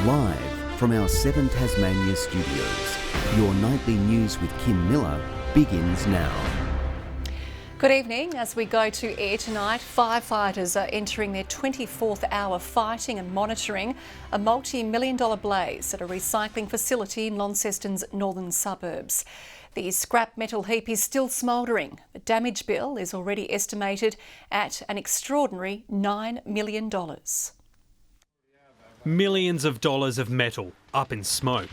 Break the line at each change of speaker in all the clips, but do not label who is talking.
Live from our Seven Tasmania studios, your nightly news with Kim Miller begins now.
Good evening. As we go to air tonight, firefighters are entering their 24th hour fighting and monitoring a multi-million-dollar blaze at a recycling facility in Launceston's northern suburbs. The scrap metal heap is still smouldering. The damage bill is already estimated at an extraordinary $9 million.
Millions of dollars of metal up in smoke.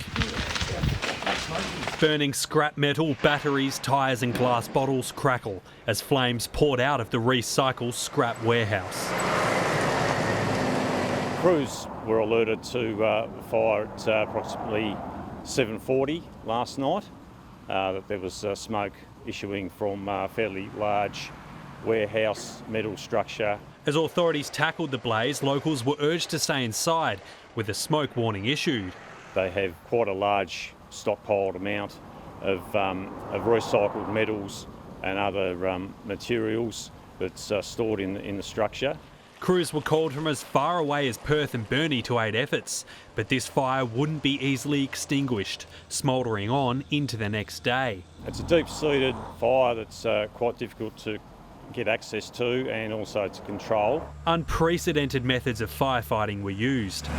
Burning scrap metal, batteries, tyres and glass bottles crackle as flames poured out of the recycle scrap warehouse.
Crews were alerted to fire at approximately 7:40 last night, that there was smoke issuing from a fairly large warehouse metal structure.
As authorities tackled the blaze, locals were urged to stay inside with a smoke warning issued.
They have quite a large stockpiled amount of recycled metals and other materials that's stored in the structure.
Crews were called from as far away as Perth and Burnie to aid efforts, but this fire wouldn't be easily extinguished, smouldering on into the next day.
It's a deep-seated fire that's quite difficult to get access to and also to control.
Unprecedented methods of firefighting were used.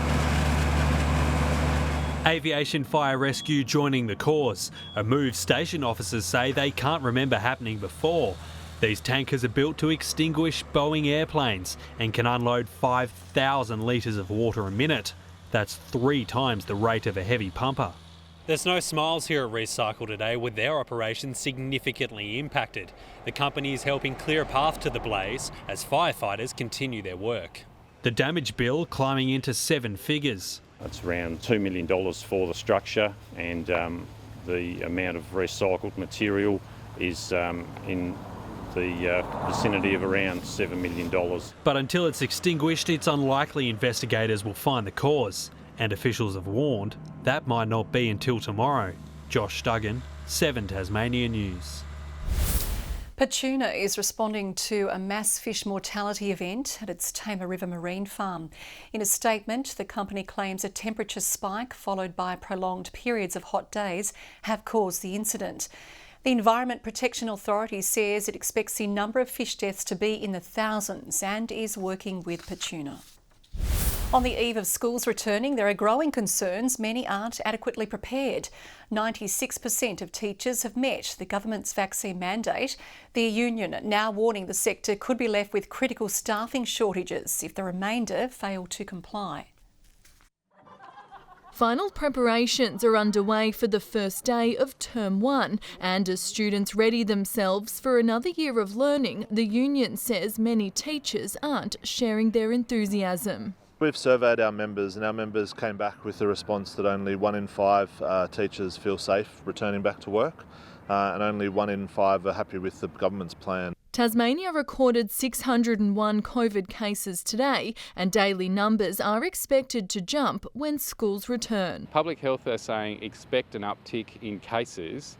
Aviation Fire Rescue joining the cause, a move station officers say they can't remember happening before. These tankers are built to extinguish Boeing airplanes and can unload 5,000 litres of water a minute. That's 3 times the rate of a heavy pumper. There's no smiles here at Recycle today, with their operation significantly impacted. The company is helping clear a path to the blaze as firefighters continue their work. The damage bill climbing into 7 figures.
It's around $2 million for the structure, and the amount of recycled material is in the vicinity of around $7 million.
But until it's extinguished, it's unlikely investigators will find the cause. And officials have warned that might not be until tomorrow. Josh Duggan, 7 Tasmania News.
Petuna is responding to a mass fish mortality event at its Tamar River Marine Farm. In a statement, the company claims a temperature spike followed by prolonged periods of hot days have caused the incident. The Environment Protection Authority says it expects the number of fish deaths to be in the thousands and is working with Petuna. On the eve of schools returning, there are growing concerns many aren't adequately prepared. 96% of teachers have met the government's vaccine mandate. The union now warning the sector could be left with critical staffing shortages if the remainder fail to comply.
Final preparations are underway for the first day of Term 1, and as students ready themselves for another year of learning, the union says many teachers aren't sharing their enthusiasm.
We've surveyed our members, and our members came back with the response that only 1 in 5 teachers feel safe returning back to work, and only 1 in 5 are happy with the government's plan.
Tasmania recorded 601 COVID cases today, and daily numbers are expected to jump when schools return.
Public Health are saying expect an uptick in cases.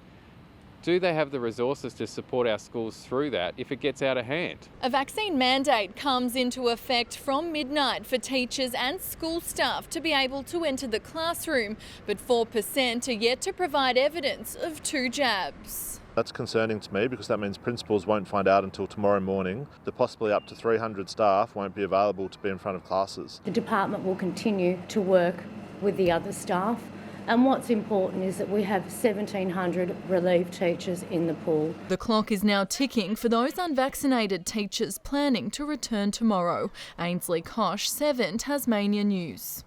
Do they have the resources to support our schools through that if it gets out of hand?
A vaccine mandate comes into effect from midnight for teachers and school staff to be able to enter the classroom, but 4% are yet to provide evidence of 2 jabs.
That's concerning to me because that means principals won't find out until tomorrow morning that possibly up to 300 staff won't be available to be in front of classes.
The department will continue to work with the other staff, and what's important is that we have 1,700 relieved teachers in the pool.
The clock is now ticking for those unvaccinated teachers planning to return tomorrow. Ainsley Kosh, 7 Tasmania News.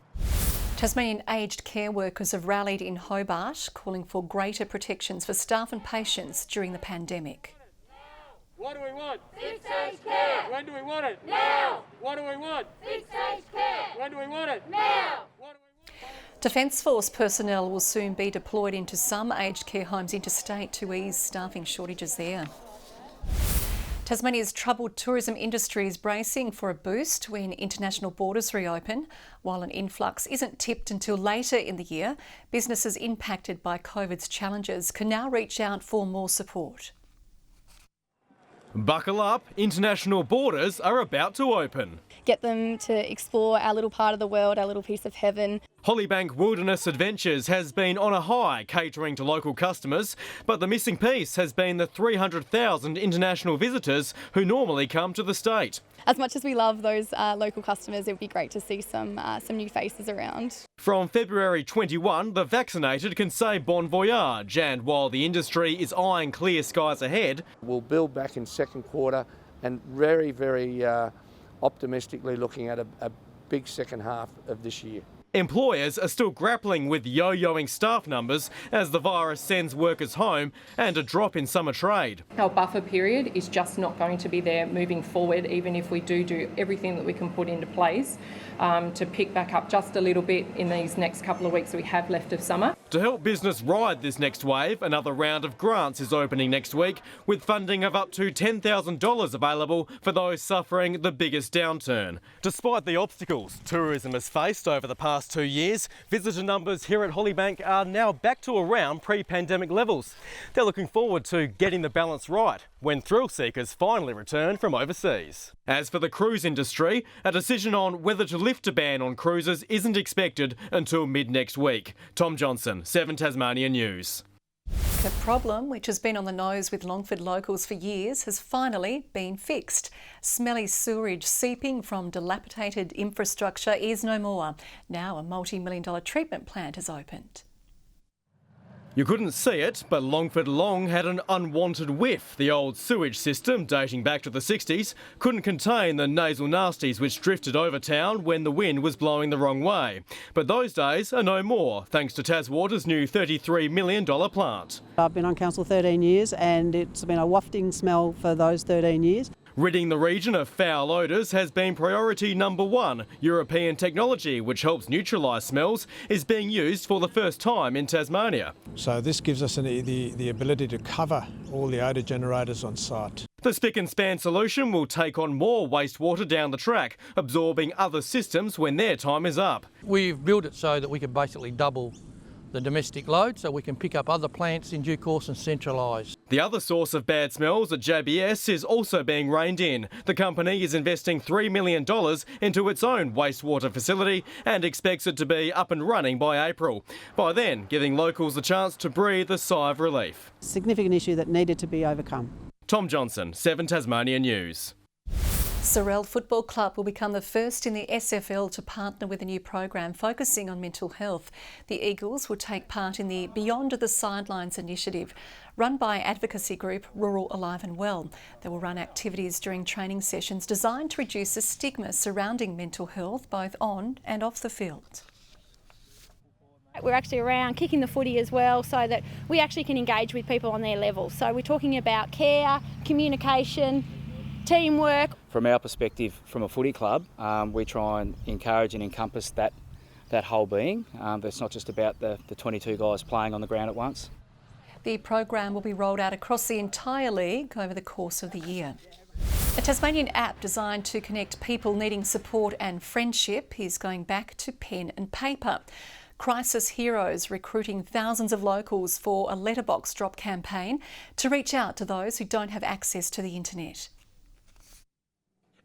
Tasmanian aged care workers have rallied in Hobart, calling for greater protections for staff and patients during the pandemic.
What do we want?
Fixed-age care.
When do we want it?
Now.
What do we want?
Fixed-age care.
When do we want it?
Now.
Defence Force personnel will soon be deployed into some aged care homes interstate to ease staffing shortages there. Tasmania's troubled tourism industry is bracing for a boost when international borders reopen. While an influx isn't tipped until later in the year, businesses impacted by COVID's challenges can now reach out for more support.
Buckle up, international borders are about to open. get them to explore our little part of the world, our little piece of heaven.
Hollybank Wilderness Adventures has been on a high, catering to local customers, but the missing piece has been the 300,000 international visitors who normally come to the state.
As much as we love those local customers, it would be great to see some new faces around.
From February 21, the vaccinated can say bon voyage, and while the industry is eyeing clear skies ahead,
we'll build back in second quarter and very, very optimistically looking at a big second half of this year.
employers are still grappling with yo-yoing staff numbers as the virus sends workers home and a drop in summer trade.
Our buffer period is just not going to be there moving forward, even if we do everything that we can put into place to pick back up just a little bit in these next couple of weeks that we have left of summer.
To help business ride this next wave, another round of grants is opening next week, with funding of up to $10,000 available for those suffering the biggest downturn. Despite the obstacles tourism has faced over the past 2 years, visitor numbers here at Hollybank are now back to around pre-pandemic levels. They're looking forward to getting the balance right when thrill seekers finally return from overseas. As for the cruise industry, a decision on whether to lift a ban on cruises isn't expected until mid-next week. Tom Johnson, 7 Tasmania News.
The problem, which has been on the nose with Longford locals for years, has finally been fixed. Smelly sewerage seeping from dilapidated infrastructure is no more. Now a multi-million-dollar treatment plant has opened.
You couldn't see it, but Longford Long had an unwanted whiff. The old sewage system, dating back to the 60s, couldn't contain the nasal nasties which drifted over town when the wind was blowing the wrong way. But those days are no more, thanks to Taswater's new $33 million plant.
I've been on council 13 years and it's been a wafting smell for those 13 years.
Ridding the region of foul odours has been priority number one. European technology, which helps neutralise smells, is being used for the first time in Tasmania.
So this gives us the ability to cover all the odour generators on site.
The spick and span solution will take on more wastewater down the track, absorbing other systems when their time is up.
We've built it so that we can basically double the domestic load, so we can pick up other plants in due course and centralise.
The other source of bad smells at JBS is also being reined in. The company is investing $3 million into its own wastewater facility and expects it to be up and running by April. By then, giving locals a chance to breathe a sigh of relief.
Significant issue that needed to be overcome.
Tom Johnson, 7 Tasmania News.
Sorell Football Club will become the first in the SFL to partner with a new program focusing on mental health. The Eagles will take part in the Beyond the Sidelines initiative, run by advocacy group Rural Alive and Well. They will run activities during training sessions designed to reduce the stigma surrounding mental health, both on and off the field.
We're actually around kicking the footy as well so that we actually can engage with people on their level. So we're talking about care, communication, teamwork.
From our perspective, from a footy club, we try and encourage and encompass that whole being. It's not just about the 22 guys playing on the ground at once.
The program will be rolled out across the entire league over the course of the year. A Tasmanian app designed to connect people needing support and friendship is going back to pen and paper. Crisis Heroes recruiting thousands of locals for a letterbox drop campaign to reach out to those who don't have access to the internet.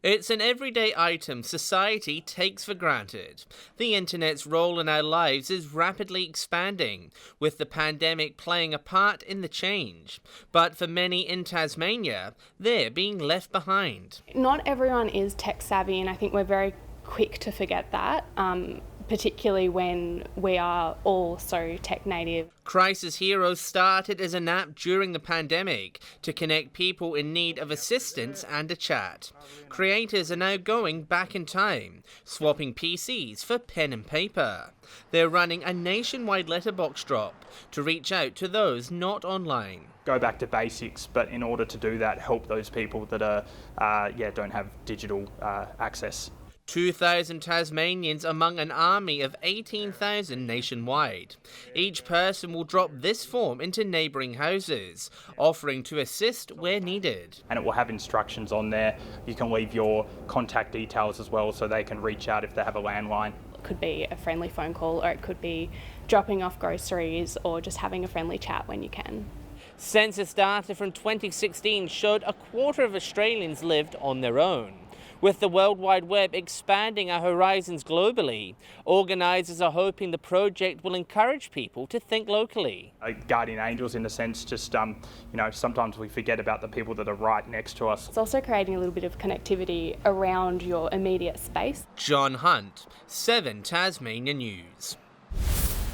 It's an everyday item society takes for granted. The internet's role in our lives is rapidly expanding, with the pandemic playing a part in the change. But for many in Tasmania, they're being left behind.
Not everyone is tech savvy, and I think we're very quick to forget that. Particularly when we are all so tech native.
Crisis Heroes started as an app during the pandemic to connect people in need of assistance and a chat. Creators are now going back in time, swapping PCs for pen and paper. They're running a nationwide letterbox drop to reach out to those not online.
Go back to basics, but in order to do that, help those people that don't have digital access.
2,000 Tasmanians among an army of 18,000 nationwide. Each person will drop this form into neighbouring houses, offering to assist where needed.
And it will have instructions on there. You can leave your contact details as well so they can reach out if they have a landline.
It could be a friendly phone call, or it could be dropping off groceries, or just having a friendly chat when you can.
Census data from 2016 showed a quarter of Australians lived on their own, With the World Wide Web expanding our horizons globally, organisers are hoping the project will encourage people to think locally.
Guardian angels, in a sense, just, you know, sometimes we forget about the people that are right next to us.
It's also creating a little bit of connectivity around your immediate space.
John Hunt, 7 Tasmania News.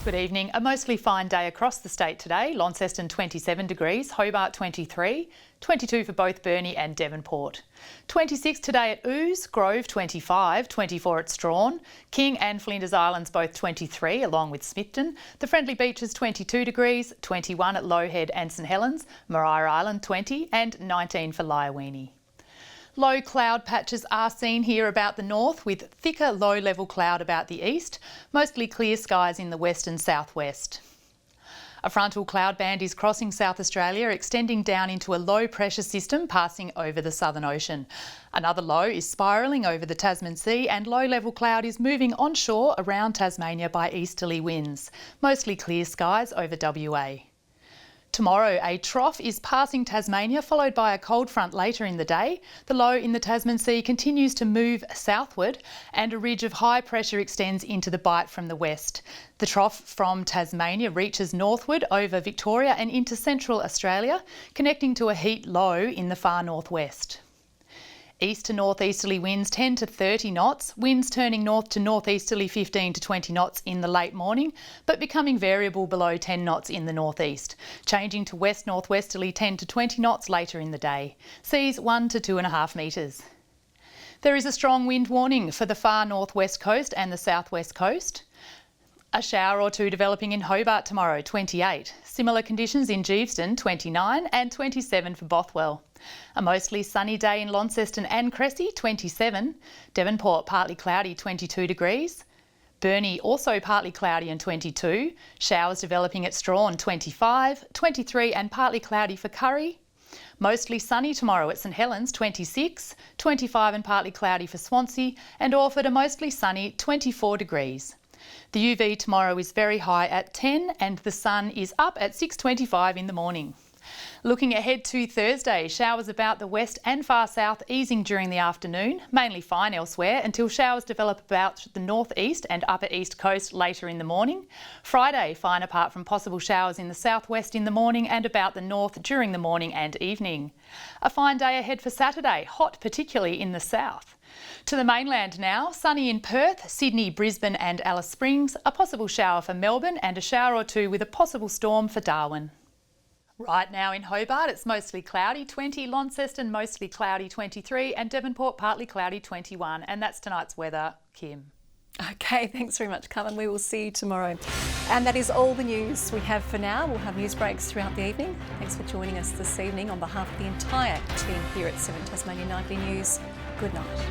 Good evening. A mostly fine day across the state today. Launceston 27 degrees, Hobart 23, 22 for both Burnie and Devonport. 26 today at Ouse, Grove 25, 24 at Strawn, King and Flinders Islands both 23 along with Smithton. The Friendly Beaches 22 degrees, 21 at Lowhead and St Helens, Maria Island 20 and 19 for Lyowini. Low cloud patches are seen here about the north with thicker low-level cloud about the east, mostly clear skies in the west and southwest. A frontal cloud band is crossing South Australia, extending down into a low pressure system passing over the Southern Ocean. Another low is spiralling over the Tasman Sea and low-level cloud is moving onshore around Tasmania by easterly winds, mostly clear skies over WA. Tomorrow, a trough is passing Tasmania, followed by a cold front later in the day. The low in the Tasman Sea continues to move southward and a ridge of high pressure extends into the Bight from the west. The trough from Tasmania reaches northward over Victoria and into central Australia, connecting to a heat low in the far northwest. East to northeasterly winds 10 to 30 knots, winds turning north to northeasterly 15 to 20 knots in the late morning, but becoming variable below 10 knots in the northeast, changing to west-northwesterly 10 to 20 knots later in the day. Seas 1 to 2.5 metres. There is a strong wind warning for the far northwest coast and the southwest coast. A shower or two developing in Hobart tomorrow, 28. Similar conditions in Geeveston, 29 and 27 for Bothwell. A mostly sunny day in Launceston and Cressy, 27. Devonport partly cloudy, 22 degrees. Burnie also partly cloudy and 22. Showers developing at Strawn, 25, 23 and partly cloudy for Curry. Mostly sunny tomorrow at St Helens, 26, 25 and partly cloudy for Swansea, and Orford a mostly sunny, 24 degrees. The UV tomorrow is very high at 10 and the sun is up at 6:25 in the morning. Looking ahead to Thursday, showers about the west and far south easing during the afternoon, mainly fine elsewhere until showers develop about the northeast and upper east coast later in the morning. Friday, fine apart from possible showers in the southwest in the morning and about the north during the morning and evening. A fine day ahead for Saturday, hot particularly in the south. To the mainland now, sunny in Perth, Sydney, Brisbane and Alice Springs, a possible shower for Melbourne and a shower or two with a possible storm for Darwin. Right now in Hobart, it's mostly cloudy, 20, Launceston mostly cloudy, 23 and Devonport partly cloudy, 21. And that's tonight's weather. Kim.
Okay, thanks very much, Carmen. We will see you tomorrow. And that is all the news we have for now. We'll have news breaks throughout the evening. Thanks for joining us this evening on behalf of the entire team here at 7 Tasmania Nightly News. Good night.